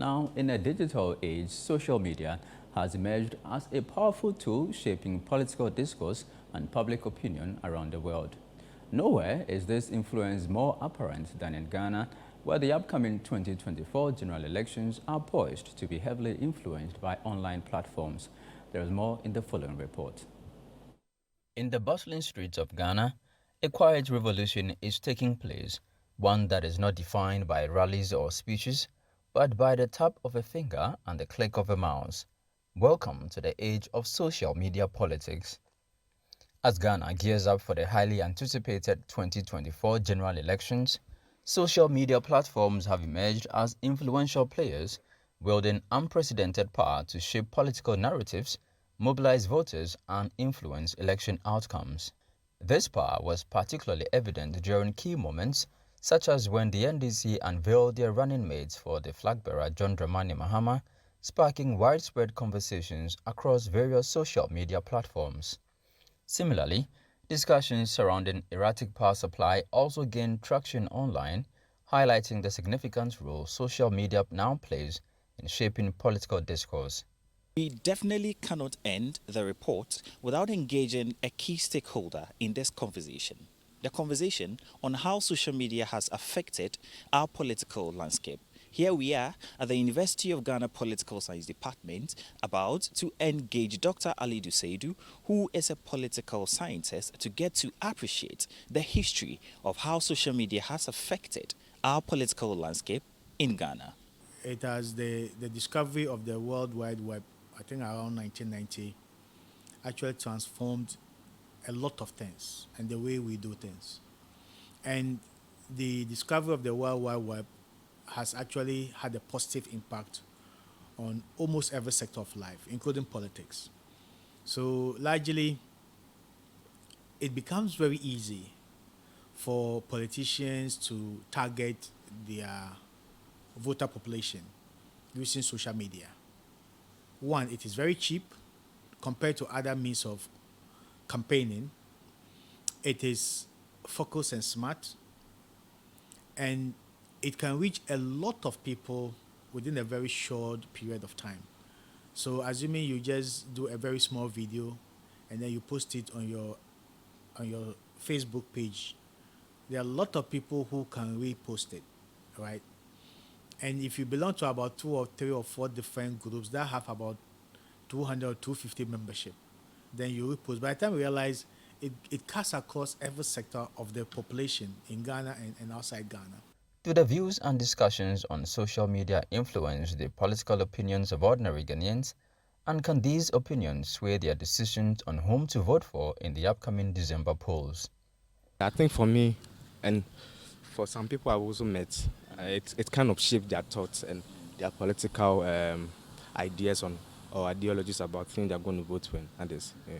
Now, in a digital age, social media has emerged as a powerful tool shaping political discourse and public opinion around the world. Nowhere is this influence more apparent than in Ghana, where the upcoming 2024 general elections are poised to be heavily influenced by online platforms. There is more in the following report. In the bustling streets of Ghana, a quiet revolution is taking place, one that is not defined by rallies or speeches, but by the tap of a finger and the click of a mouse. Welcome to the age of social media politics. As Ghana gears up for the highly anticipated 2024 general elections, social media platforms have emerged as influential players, wielding unprecedented power to shape political narratives, mobilize voters, and influence election outcomes. This power was particularly evident during key moments, such as when the NDC unveiled their running mates for the flag-bearer John Dramani Mahama, sparking widespread conversations across various social media platforms. Similarly, discussions surrounding erratic power supply also gained traction online, highlighting the significant role social media now plays in shaping political discourse. We definitely cannot end the report without engaging a key stakeholder in this conversation. The conversation on how social media has affected our political landscape. Here we are at the University of Ghana Political Science Department about to engage Dr. Ali Duseidu, who is a political scientist, to get to appreciate the history of how social media has affected our political landscape in Ghana. It has the discovery of the World Wide Web, I think around 1990, actually transformed a lot of things and the way we do things. And the discovery of the World Wide Web has actually had a positive impact on almost every sector of life, including politics. So largely, it becomes very easy for politicians to target their voter population using social media. One, it is very cheap compared to other means of campaigning. It is focused and smart, and it can reach a lot of people within a very short period of time. So assuming you just do a very small video and then you post it on your Facebook page, there are a lot of people who can repost it, right? And if you belong to about 2 or 3 or 4 different groups that have about 200 or 250 membership, then you repost. By the time you realize it cuts across every sector of the population in Ghana and outside Ghana. Do the views and discussions on social media influence the political opinions of ordinary Ghanaians? And can these opinions sway their decisions on whom to vote for in the upcoming December polls? I think for me, and for some people I've also met, it kind of shaped their thoughts and their political ideas on or ideologies about things they're going to vote for and others. Yeah.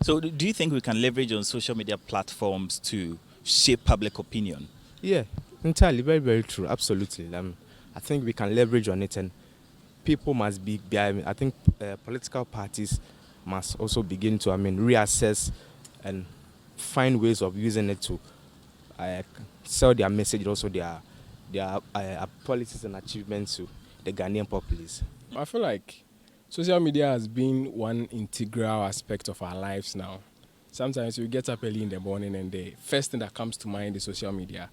So do you think we can leverage on social media platforms to shape public opinion? Yeah, entirely. Very, very true. Absolutely. I think we can leverage on it, and people must be, I think political parties must also begin to, reassess and find ways of using it to sell their message, also their policies and achievements to the Ghanaian populace. I feel like social media has been one integral aspect of our lives now. Sometimes we get up early in the morning and the first thing that comes to mind is social media.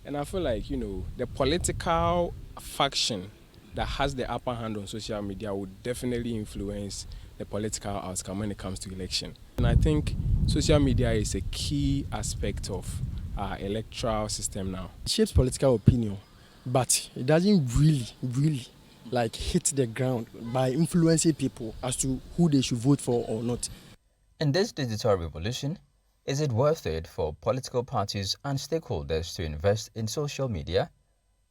And I feel like, the political faction that has the upper hand on social media would definitely influence the political outcome when it comes to election. And I think social media is a key aspect of our electoral system now. It shapes political opinion, but it doesn't really hit the ground by influencing people as to who they should vote for or not. In this digital revolution, is it worth it for political parties and stakeholders to invest in social media?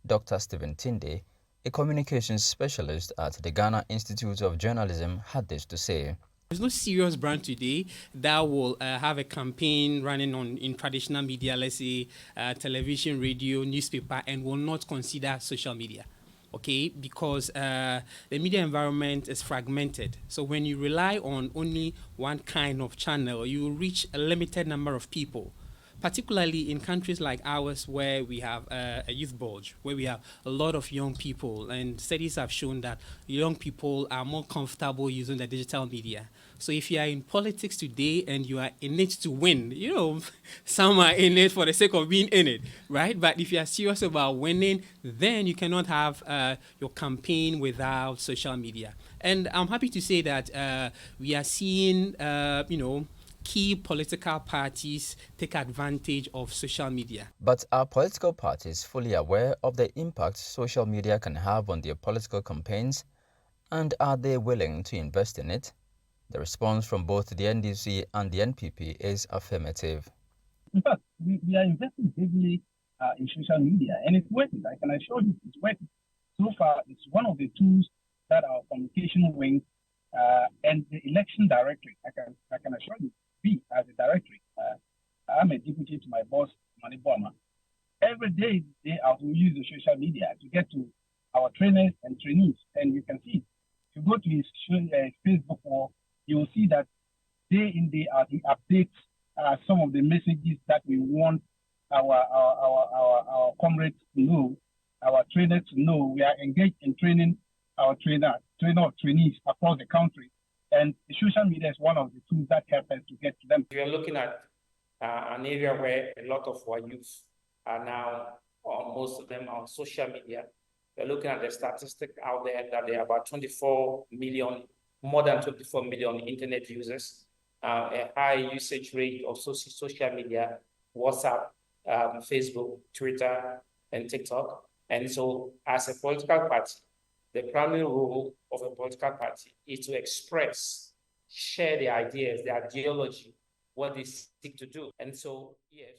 Dr. Stephen Tinde, a communications specialist at the Ghana Institute of Journalism, had this to say. There's no serious brand today that will have a campaign running in traditional media, let's say television, radio, newspaper, and will not consider social media. Okay, because the media environment is fragmented. So when you rely on only one kind of channel, you reach a limited number of people. particularly in countries like ours where we have a youth bulge, where we have a lot of young people, and studies have shown that young people are more comfortable using the digital media. So if you are in politics today and you are in it to win, some are in it for the sake of being in it, right? But if you are serious about winning, then you cannot have your campaign without social media. And I'm happy to say that we are seeing, key political parties take advantage of social media. But are political parties fully aware of the impact social media can have on their political campaigns, and are they willing to invest in it? The response from both the NDC and the NPP is affirmative. In fact, we are investing heavily in social media, and it's working. I can assure you it's working. So far, it's one of the tools that our communication wing and the election directory, I can assure you, we as a directory, I'm a deputy to my boss, Mani Boma. Every day out, we use the social media to get to our trainers and trainees, and you can see, if you go to his Facebook wall, you will see that day in, day out, he updates some of the messages that we want our comrades to know, our trainers to know. We are engaged in training our trainees across the country. And the social media is one of the tools that help us to get to them. We are looking at an area where a lot of our youth are now, or most of them are on social media. We're looking at the statistic out there that there are about 24 million, more than 24 million internet users, a high usage rate of social media, WhatsApp, Facebook, Twitter, and TikTok. And so as a political party, the primary role of a political party is to express, share their ideas, their ideology, what they seek to do. And so, yes.